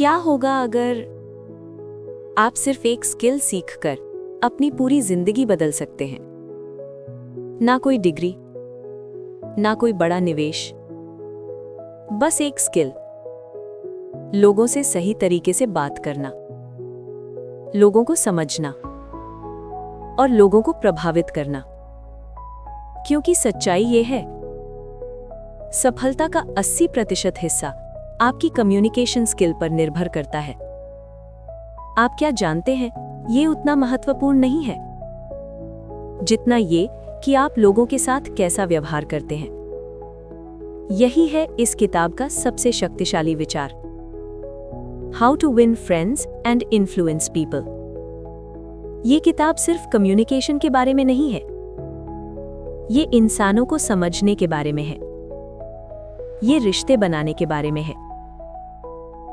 क्या होगा अगर आप सिर्फ एक स्किल सीखकर अपनी पूरी जिंदगी बदल सकते हैं? ना कोई डिग्री, ना कोई बड़ा निवेश, बस एक स्किल, लोगों से सही तरीके से बात करना, लोगों को समझना और लोगों को प्रभावित करना। क्योंकि सच्चाई ये है, सफलता का 80% हिस्सा आपकी कम्युनिकेशन स्किल पर निर्भर करता है। आप क्या जानते हैं, ये उतना महत्वपूर्ण नहीं है जितना ये कि आप लोगों के साथ कैसा व्यवहार करते हैं। यही है इस किताब का सबसे शक्तिशाली विचार, how to win friends and influence people. ये किताब सिर्फ कम्युनिकेशन के बारे में नहीं है, ये इंसानों को समझने के बारे में है, ये रिश्ते बनाने के बारे में है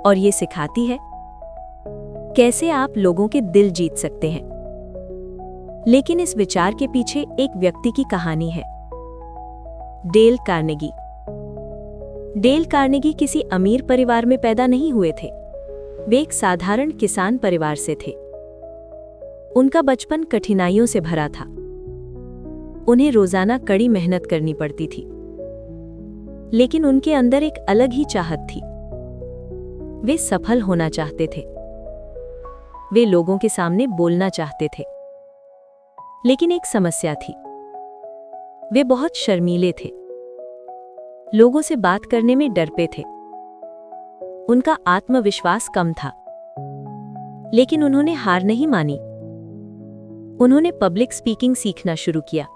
और ये सिखाती है कैसे आप लोगों के दिल जीत सकते हैं। लेकिन इस विचार के पीछे एक व्यक्ति की कहानी है, डेल कार्नेगी। डेल कार्नेगी किसी अमीर परिवार में पैदा नहीं हुए थे, वे एक साधारण किसान परिवार से थे। उनका बचपन कठिनाइयों से भरा था, उन्हें रोजाना कड़ी मेहनत करनी पड़ती थी, लेकिन उनके अंदर एक अलग ही चाहत थी। वे सफल होना चाहते थे, वे लोगों के सामने बोलना चाहते थे। लेकिन एक समस्या थी, वे बहुत शर्मीले थे, लोगों से बात करने में डरते थे, उनका आत्मविश्वास कम था। लेकिन उन्होंने हार नहीं मानी, उन्होंने पब्लिक स्पीकिंग सीखना शुरू किया।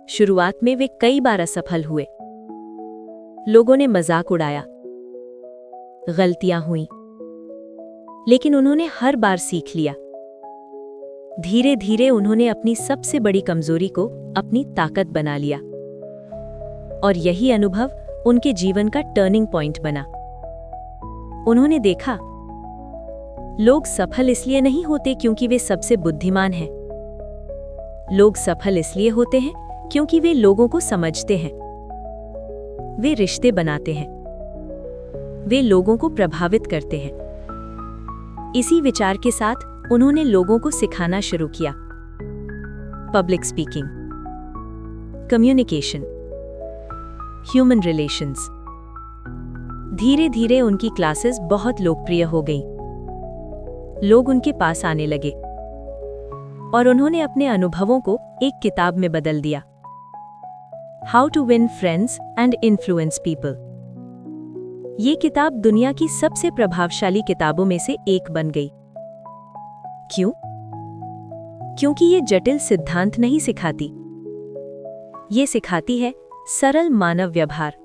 शुरुआत में वे कई बार असफल हुए, लोगों ने मजाक उड़ाया, गलतियां हुईं, लेकिन उन्होंने हर बार सीख लिया। धीरे धीरे उन्होंने अपनी सबसे बड़ी कमजोरी को अपनी ताकत बना लिया और यही अनुभव उनके जीवन का टर्निंग पॉइंट बना। उन्होंने देखा, लोग सफल इसलिए नहीं होते क्योंकि वे सबसे बुद्धिमान हैं, लोग सफल इसलिए होते हैं क्योंकि वे लोगों को समझते हैं, वे रिश्ते बनाते हैं, वे लोगों को प्रभावित करते हैं। इसी विचार के साथ उन्होंने लोगों को सिखाना शुरू किया, public speaking, communication, human relations. धीरे धीरे उनकी क्लासेस बहुत लोकप्रिय हो गईं। लोग उनके पास आने लगे और उन्होंने अपने अनुभवों को एक किताब में बदल दिया, how to win friends and influence people. ये किताब दुनिया की सबसे प्रभावशाली किताबों में से एक बन गई। क्यों? क्योंकि ये जटिल सिद्धांत नहीं सिखाती, ये सिखाती है सरल मानव व्यवहार।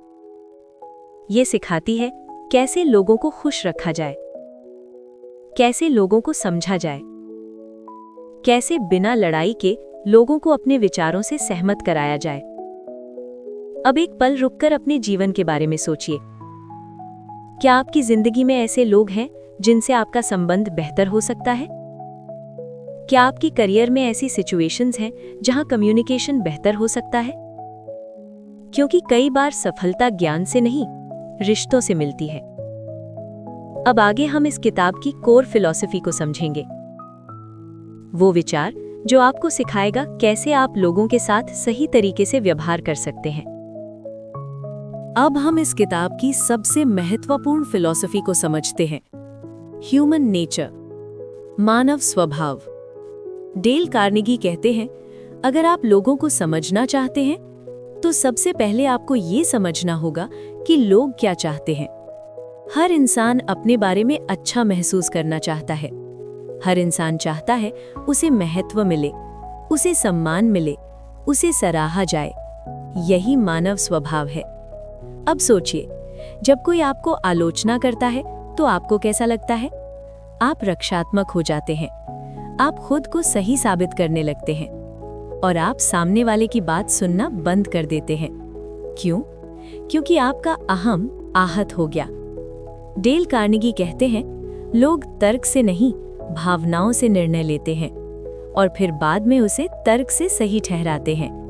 ये सिखाती है कैसे लोगों को खुश रखा जाए, कैसे लोगों को समझा जाए, कैसे बिना लड़ाई के लोगों को अपने विचारों से सहमत कराया जाए। अब एक पल रुककर अपने जीवन के बारे में सोचिए। क्या आपकी जिंदगी में ऐसे लोग हैं जिनसे आपका संबंध बेहतर हो सकता है? क्या आपकी करियर में ऐसी सिचुएशंस हैं जहां कम्युनिकेशन बेहतर हो सकता है? क्योंकि कई बार सफलता ज्ञान से नहीं, रिश्तों से मिलती है। अब आगे हम इस किताब की कोर फिलॉसफी को समझेंगे, वो विचार जो आपको सिखाएगा कैसे आप लोगों के साथ सही तरीके से व्यवहार कर सकते हैं। अब हम इस किताब की सबसे महत्वपूर्ण फिलॉसफी को समझते हैं, ह्यूमन नेचर, मानव स्वभाव। डेल कार्नेगी कहते हैं, अगर आप लोगों को समझना चाहते हैं तो सबसे पहले आपको ये समझना होगा कि लोग क्या चाहते हैं। हर इंसान अपने बारे में अच्छा महसूस करना चाहता है, हर इंसान चाहता है उसे महत्व मिले, उसे सम्मान मिले, उसे सराहा जाए। यही मानव स्वभाव है। अब सोचिए, जब कोई आपको आलोचना करता है तो आपको कैसा लगता है? आप रक्षात्मक हो जाते हैं, आप खुद को सही साबित करने लगते हैं और आप सामने वाले की बात सुनना बंद कर देते हैं। क्यों? क्योंकि आपका अहम आहत हो गया। डेल कार्नेगी कहते हैं, लोग तर्क से नहीं, भावनाओं से निर्णय लेते हैं और फिर बाद में उसे तर्क से सही ठहराते हैं।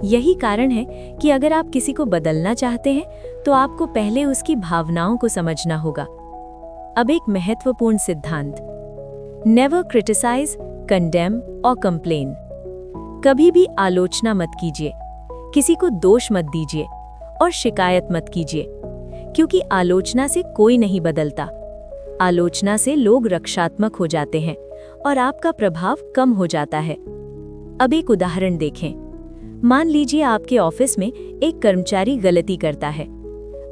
यही कारण है कि अगर आप किसी को बदलना चाहते हैं तो आपको पहले उसकी भावनाओं को समझना होगा। अब एक महत्वपूर्ण सिद्धांत, नेवर क्रिटिसाइज, कंडेम और कंप्लेन। कभी भी आलोचना मत कीजिए, किसी को दोष मत दीजिए और शिकायत मत कीजिए, क्योंकि आलोचना से कोई नहीं बदलता। आलोचना से लोग रक्षात्मक हो जाते हैं और आपका प्रभाव कम हो जाता है। अब एक उदाहरण देखें। मान लीजिए आपके ऑफिस में एक कर्मचारी गलती करता है।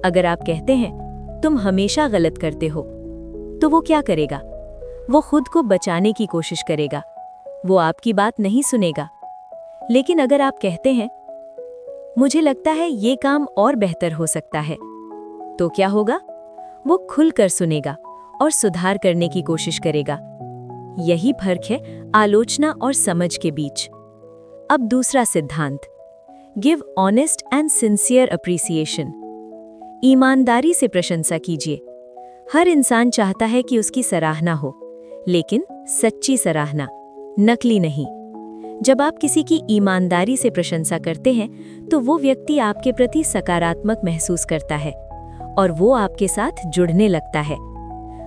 अगर आप कहते हैं तुम हमेशा गलत करते हो, तो वो क्या करेगा? वो खुद को बचाने की कोशिश करेगा, वो आपकी बात नहीं सुनेगा। लेकिन अगर आप कहते हैं मुझे लगता है ये काम और बेहतर हो सकता है, तो क्या होगा? वो खुलकर सुनेगा और सुधार करने की कोशिश करेगा। यही फर्क है आलोचना और समझ के बीच। अब दूसरा सिद्धांत, give honest and sincere appreciation. ईमानदारी से प्रशंसा कीजिए। हर इंसान चाहता है कि उसकी सराहना हो, लेकिन सच्ची सराहना, नकली नहीं। जब आप किसी की ईमानदारी से प्रशंसा करते हैं, तो वो व्यक्ति आपके प्रति सकारात्मक महसूस करता है और वो आपके साथ जुड़ने लगता है।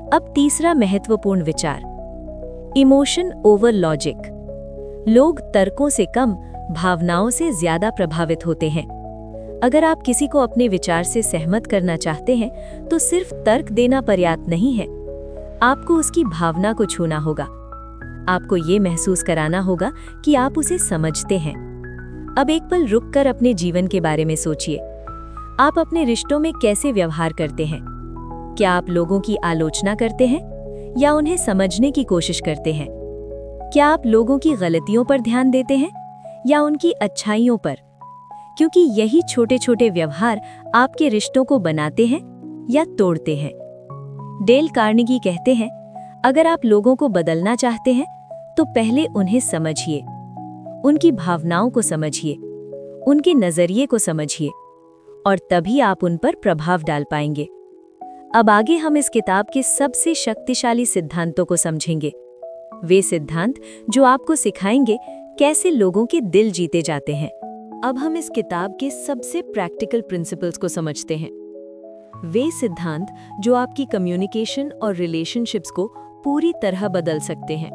अब तीसरा महत्वपूर्ण विचार, इमोशन ओवर लॉजिक। लोग तर्कों से कम भावनाओं से ज्यादा प्रभावित होते हैं। अगर आप किसी को अपने विचार से सहमत करना चाहते हैं, तो सिर्फ तर्क देना पर्याप्त नहीं है। आपको उसकी भावना को छूना होगा। आपको ये महसूस कराना होगा कि आप उसे समझते हैं। अब एक पल रुककर अपने जीवन के बारे में सोचिए। आप अपने रिश्तों में कैसे व्यवहार करते हैं? क्या आप लोगों की आलोचना करते हैं या उन्हें समझने की कोशिश करते हैं? क्या आप लोगों की गलतियों पर ध्यान देते हैं या उनकी अच्छाइयों पर? क्योंकि यही छोटे छोटे व्यवहार आपके रिश्तों को बनाते हैं या तोड़ते हैं। डेल कार्नेगी कहते हैं, अगर आप लोगों को बदलना चाहते हैं, तो पहले उन्हें समझिए, उनकी भावनाओं को समझिए, उनके नजरिए को समझिए, और तभी आप उन पर प्रभाव डाल पाएंगे। अब आगे हम इस किताब के सबसे शक्तिशाली सिद्धांतों को समझेंगे। वे सिद्धांत जो आपको सिखाएंगे कैसे लोगों के दिल जीते जाते हैं। अब हम इस किताब के सबसे प्रैक्टिकल प्रिंसिपल्स को समझते हैं। वे सिद्धांत जो आपकी कम्युनिकेशन और रिलेशनशिप्स को पूरी तरह बदल सकते हैं।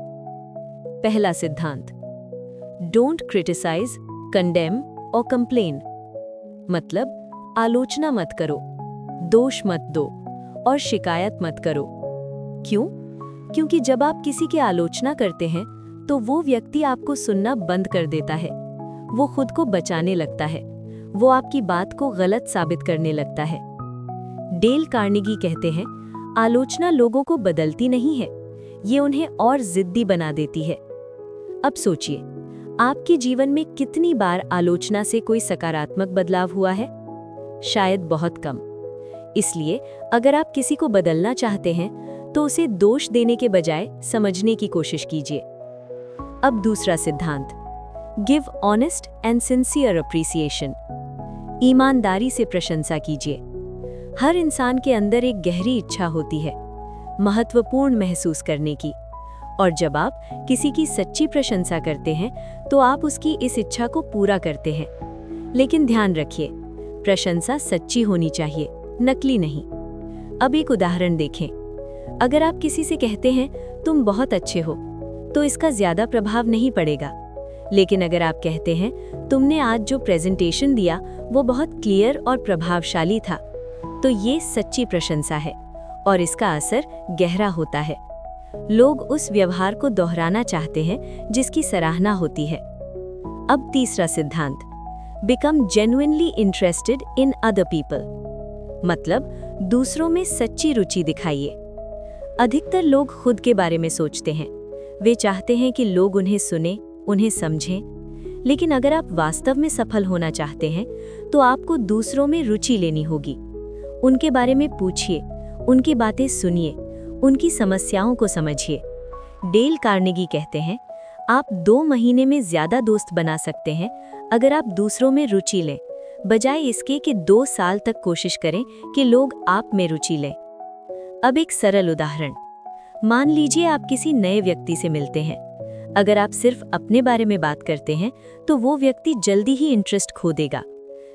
पहला सिद्धांत, डोंट क्रिटिसाइज, कंडेम और कंप्लेन। मतलब आलोचना मत करो, दोष मत दो और शिकायत मत करो। क्यों? क्योंकि जब आप किसी की आलोचना करते हैं, तो वो व्यक्ति आपको सुनना बंद कर देता है। वो खुद को बचाने लगता है, वो आपकी बात को गलत साबित करने लगता है। डेल कार्नेगी कहते हैं, आलोचना लोगों को बदलती नहीं है, ये उन्हें और जिद्दी बना देती है। अब सोचिए, आपके जीवन में कितनी बार आलोचना से कोई सकारात्मक बदलाव हुआ है? शायद बहुत कम। इसलिए अगर आप किसी को बदलना चाहते हैं, तो उसे दोष देने के बजाय समझने की कोशिश कीजिए। अब दूसरा सिद्धांत, give honest and sincere appreciation. ईमानदारी से प्रशंसा कीजिए। हर इंसान के अंदर एक गहरी इच्छा होती है, महत्वपूर्ण महसूस करने की, और जब आप किसी की सच्ची प्रशंसा करते हैं, तो आप उसकी इस इच्छा को पूरा करते हैं। लेकिन ध्यान रखिए, प्रशंसा सच्ची होनी चाहिए, नकली नहीं। अब एक उदाहरण देखें। अगर आप किसी से कहते हैं तुम बहुत अच्छे हो, तो इसका ज्यादा प्रभाव नहीं पड़ेगा। लेकिन अगर आप कहते हैं तुमने आज जो प्रेजेंटेशन दिया वो बहुत क्लियर और प्रभावशाली था, तो ये सच्ची प्रशंसा है और इसका असर गहरा होता है। लोग उस व्यवहार को दोहराना चाहते हैं जिसकी सराहना होती है। अब तीसरा सिद्धांत, become genuinely interested in other people. मतलब दूसरों में सच्ची रुचि दिखाइए। अधिकतर लोग खुद के बारे में सोचते हैं। वे चाहते हैं कि लोग उन्हें सुने, उन्हें समझें। लेकिन अगर आप वास्तव में सफल होना चाहते हैं, तो आपको दूसरों में रुचि लेनी होगी। उनके बारे में पूछिए, उनकी बातें सुनिए, उनकी समस्याओं को समझिए। डेल कार्नेगी कहते हैं, आप 2 महीने में ज्यादा दोस्त बना सकते हैं अगर आप दूसरों में रुचि लें, बजाय इसके कि 2 साल तक कोशिश करें कि लोग आप में रुचि लें। अब एक सरल उदाहरण, मान लीजिए आप किसी नए व्यक्ति से मिलते हैं। अगर आप सिर्फ अपने बारे में बात करते हैं, तो वो व्यक्ति जल्दी ही इंटरेस्ट खो देगा।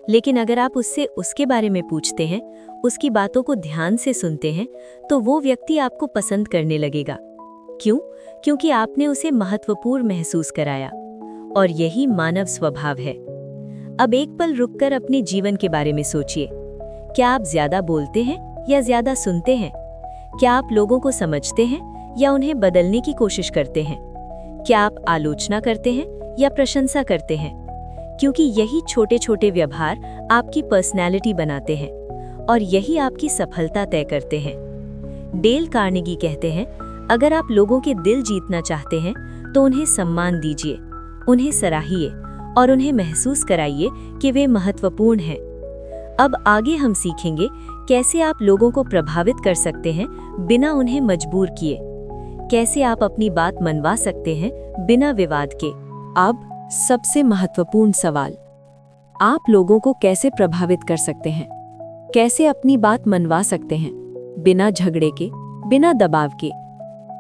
लेकिन अगर आप उससे उसके बारे में पूछते हैं, उसकी बातों को ध्यान से सुनते हैं, तो वो व्यक्ति आपको पसंद करने लगेगा। क्यों? क्योंकि आपने उसे महत्वपूर्ण महसूस कराया। और यही मानव स्वभाव है। अब एक पल रुककर अपने जीवन के बारे में सोचिए। क्या आप ज्यादा बोलते हैं या ज्यादा सुनते हैं? क्या आप लोगों को समझते हैं या उन्हें बदलने की कोशिश करते हैं? क्या आप आलोचना करते हैं या प्रशंसा करते हैं? क्योंकि यही छोटे छोटे व्यवहार आपकी पर्सनैलिटी बनाते हैं और यही आपकी सफलता तय करते हैं। डेल कार्नेगी कहते हैं, अगर आप लोगों के दिल जीतना चाहते हैं तो उन्हें सम्मान दीजिए, उन्हें सराहिए और उन्हें महसूस कराइए कि वे महत्वपूर्ण हैं। अब आगे हम सीखेंगे कैसे आप लोगों को प्रभावित कर सकते हैं बिना उन्हें मजबूर किए। कैसे आप अपनी बात मनवा सकते हैं बिना विवाद के। अब सबसे महत्वपूर्ण सवाल, आप लोगों को कैसे प्रभावित कर सकते हैं? कैसे अपनी बात मनवा सकते हैं बिना झगड़े के, बिना दबाव के?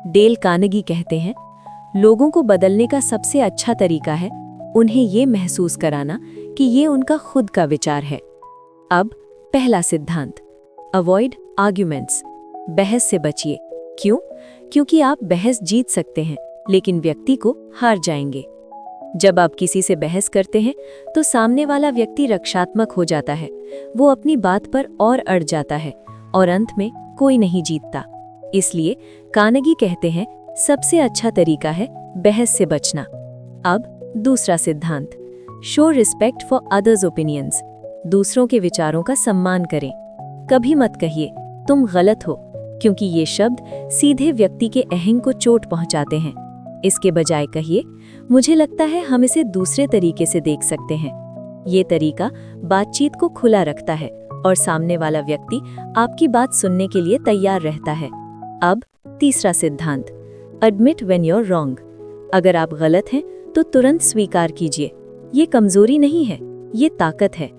डेल कार्नेगी कहते हैं, लोगों को बदलने का सबसे अच्छा तरीका है उन्हें ये महसूस कराना कि ये उनका खुद का विचार है। अब पहला सिद्धांत, अवॉइड आर्ग्यूमेंट्स। बहस से बचिए। क्यों? क्योंकि आप बहस जीत सकते हैं लेकिन व्यक्ति को हार जाएंगे। जब आप किसी से बहस करते हैं तो सामने वाला व्यक्ति रक्षात्मक हो जाता है, वो अपनी बात पर और अड़ जाता है और अंत में कोई नहीं जीतता। इसलिए कार्नेगी कहते हैं, सबसे अच्छा तरीका है बहस से बचना। अब दूसरा सिद्धांत, show respect for others opinions. दूसरों के विचारों का सम्मान करें। कभी मत कहिए तुम गलत हो, क्योंकि ये शब्द सीधे व्यक्ति के अहंकार को चोट पहुंचाते हैं। इसके बजाय कहिए, मुझे लगता है हम इसे दूसरे तरीके से देख सकते हैं। ये तरीका बातचीत को खुला रखता है और सामने वाला व्यक्ति आपकी बात सुनने के लिए तैयार रहता है। अब तीसरा सिद्धांत, admit when you are wrong. अगर आप गलत हैं तो तुरंत स्वीकार कीजिए। ये कमजोरी नहीं है, ये ताकत है।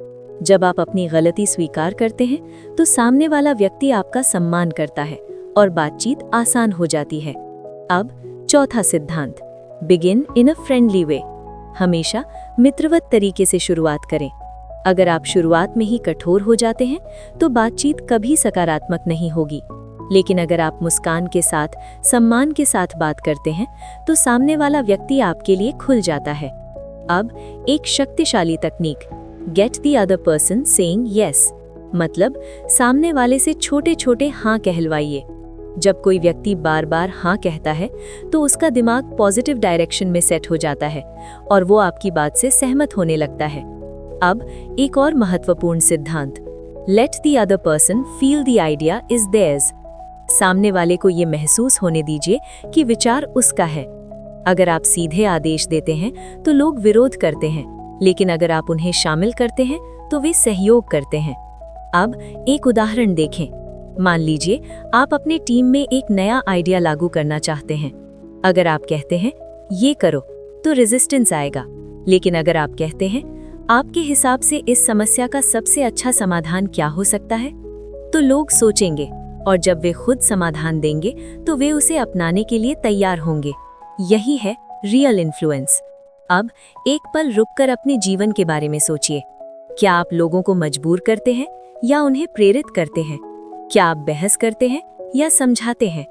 जब आप अपनी गलती स्वीकार करते हैं तो सामने वाला व्यक्ति आपका सम्मान करता है और बातचीत आसान हो जाती है। अब चौथा सिद्धांत, begin in a friendly way. हमेशा मित्रवत तरीके से शुरुआत करें। अगर आप शुरुआत में ही कठोर हो जाते हैं तो बातचीत कभी सकारात्मक नहीं होगी। लेकिन अगर आप मुस्कान के साथ, सम्मान के साथ बात करते हैं तो सामने वाला व्यक्ति आपके लिए खुल जाता है। अब एक शक्तिशाली तकनीक, get the other person saying yes. मतलब सामने वाले से छोटे छोटे हाँ कहलवाइए। जब कोई व्यक्ति बार बार हाँ कहता है तो उसका दिमाग पॉजिटिव डायरेक्शन में सेट हो जाता है और वो आपकी बात से सहमत होने लगता है। अब एक और महत्वपूर्ण सिद्धांत, let the other person feel the idea is theirs. सामने वाले को ये महसूस होने दीजिए कि विचार उसका है। अगर आप सीधे आदेश देते हैं तो लोग विरोध करते हैं, लेकिन अगर आप उन्हें शामिल करते हैं तो वे सहयोग करते हैं। अब एक उदाहरण देखें। मान लीजिए आप अपने टीम में एक नया आइडिया लागू करना चाहते हैं। अगर आप कहते हैं ये करो तो रेजिस्टेंस आएगा, लेकिन अगर आप कहते हैं आपके हिसाब से इस समस्या का सबसे अच्छा समाधान क्या हो सकता है, तो लोग सोचेंगे और जब वे खुद समाधान देंगे तो वे उसे अपनाने के लिए तैयार होंगे। यही है रियल इन्फ्लुएंस। अब एक पल रुककर अपने जीवन के बारे में सोचिए। क्या आप लोगों को मजबूर करते हैं या उन्हें प्रेरित करते हैं? क्या आप बहस करते हैं या समझाते हैं?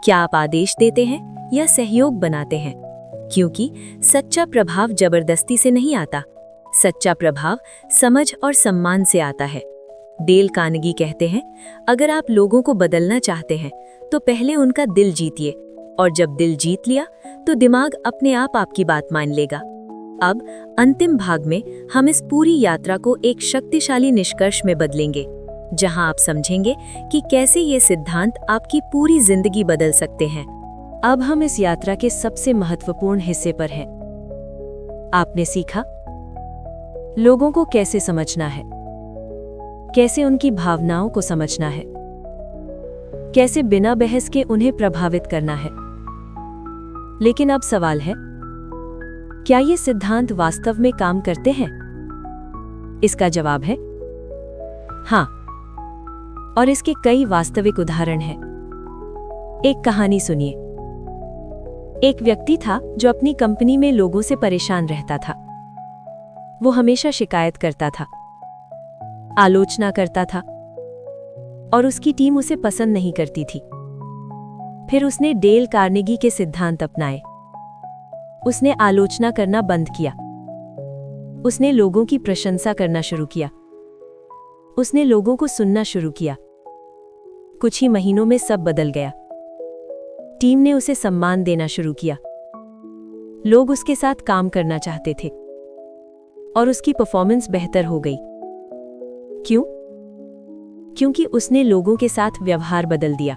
क्या आप आदेश देते हैं या सहयोग बनाते हैं? क्योंकि सच्चा प्रभाव जबरदस्ती से नहीं आता, सच्चा प्रभाव समझ और सम्मान से आता है। डेल कार्नेगी कहते हैं, अगर आप लोगों को बदलना चाहते हैं तो पहले उनका दिल जीतिए, और जब दिल जीत लिया तो दिमाग अपने आप आपकी बात मान लेगा। अब अंतिम भाग में हम इस पूरी यात्रा को एक शक्तिशाली निष्कर्ष में बदलेंगे, जहां आप समझेंगे कि कैसे ये सिद्धांत आपकी पूरी जिंदगी बदल सकते हैं। अब हम इस यात्रा के सबसे महत्वपूर्ण हिस्से पर हैं। आपने सीखा लोगों को कैसे समझना है, कैसे उनकी भावनाओं को समझना है, कैसे बिना बहस के उन्हें प्रभावित करना है। लेकिन अब सवाल है, क्या ये सिद्धांत वास्तव में काम करते हैं? इसका जवाब है हाँ, और इसके कई वास्तविक उदाहरण हैं। एक कहानी सुनिए। एक व्यक्ति था जो अपनी कंपनी में लोगों से परेशान रहता था। वो हमेशा शिकायत करता था, आलोचना करता था और उसकी टीम उसे पसंद नहीं करती थी। फिर उसने डेल कार्नेगी के सिद्धांत अपनाए। उसने आलोचना करना बंद किया। उसने लोगों की प्रशंसा करना शुरू किया। उसने लोगों को सुनना शुरू किया। कुछ ही महीनों में सब बदल गया। टीम ने उसे सम्मान देना शुरू किया। लोग उसके साथ काम करना चाहते थे और उसकी परफॉर्मेंस बेहतर हो गई। क्यों? क्योंकि उसने लोगों के साथ व्यवहार बदल दिया।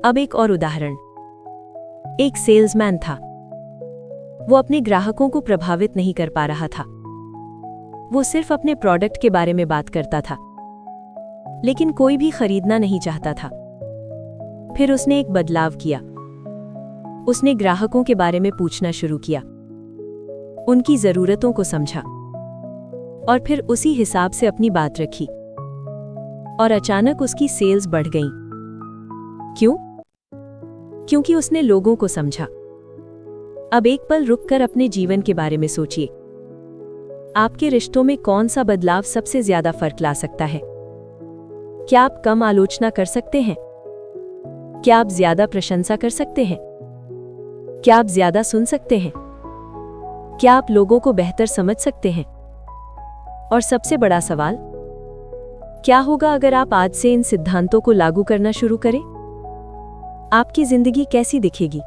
अब एक और उदाहरण। एक सेल्समैन था। वो अपने ग्राहकों को प्रभावित नहीं कर पा रहा था। वो सिर्फ अपने प्रोडक्ट के बारे में बात करता था, लेकिन कोई भी खरीदना नहीं चाहता था। फिर उसने एक बदलाव किया। उसने ग्राहकों के बारे में पूछना शुरू किया, उनकी जरूरतों को समझा और फिर उसी हिसाब से अपनी बात रखी और अचानक उसकी सेल्स बढ़ गईं। क्यों? क्योंकि उसने लोगों को समझा। अब एक पल रुककर अपने जीवन के बारे में सोचिए। आपके रिश्तों में कौन सा बदलाव सबसे ज्यादा फर्क ला सकता है? क्या आप कम आलोचना कर सकते हैं? क्या आप ज्यादा प्रशंसा कर सकते हैं? क्या आप ज्यादा सुन सकते हैं? क्या आप लोगों को बेहतर समझ सकते हैं? और सबसे बड़ा सवाल, क्या होगा अगर आप आज से इन सिद्धांतों को लागू करना शुरू करें? आपकी जिंदगी कैसी दिखेगी?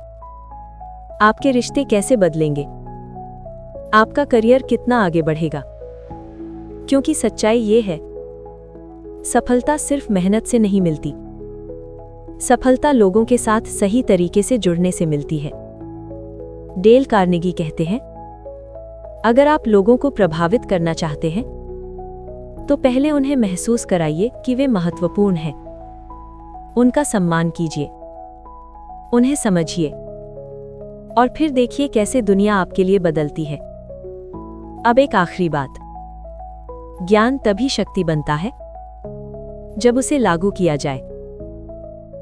आपके रिश्ते कैसे बदलेंगे? आपका करियर कितना आगे बढ़ेगा? क्योंकि सच्चाई ये है, सफलता सिर्फ मेहनत से नहीं मिलती। सफलता लोगों के साथ सही तरीके से जुड़ने से मिलती है। डेल कार्नेगी कहते हैं, अगर आप लोगों को प्रभावित करना चाहते हैं तो पहले उन्हें महसूस कराइए कि वे महत्वपूर्ण हैं। उनका सम्मान कीजिए, उन्हें समझिए और फिर देखिए कैसे दुनिया आपके लिए बदलती है। अब एक आखिरी बात, ज्ञान तभी शक्ति बनता है जब उसे लागू किया जाए।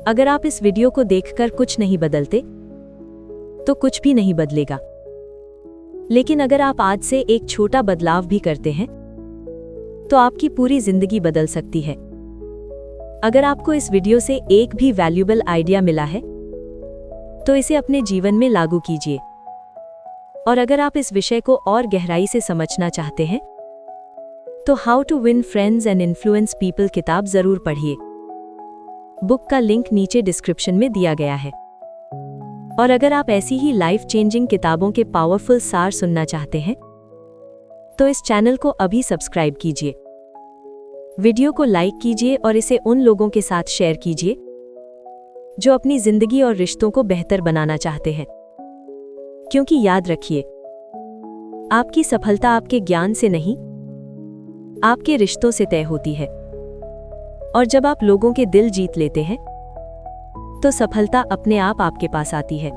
अगर आप इस वीडियो को देखकर कुछ नहीं बदलते तो कुछ भी नहीं बदलेगा। लेकिन अगर आप आज से एक छोटा बदलाव भी करते हैं तो आपकी पूरी जिंदगी बदल सकती है। अगर आपको इस वीडियो से एक भी वैल्यूएबल आइडिया मिला है तो इसे अपने जीवन में लागू कीजिए। और अगर आप इस विषय को और गहराई से समझना चाहते हैं तो how to win friends and influence people किताब जरूर पढ़िए। बुक का लिंक नीचे डिस्क्रिप्शन में दिया गया है। और अगर आप ऐसी ही लाइफ चेंजिंग किताबों के पावरफुल सार सुनना चाहते हैं तो इस चैनल को अभी सब्सक्राइब कीजिए, वीडियो को लाइक कीजिए और इसे उन लोगों के साथ शेयर कीजिए जो अपनी जिंदगी और रिश्तों को बेहतर बनाना चाहते हैं। क्योंकि याद रखिए, आपकी सफलता आपके ज्ञान से नहीं, आपके रिश्तों से तय होती है। और जब आप लोगों के दिल जीत लेते हैं तो सफलता अपने आप आपके पास आती है।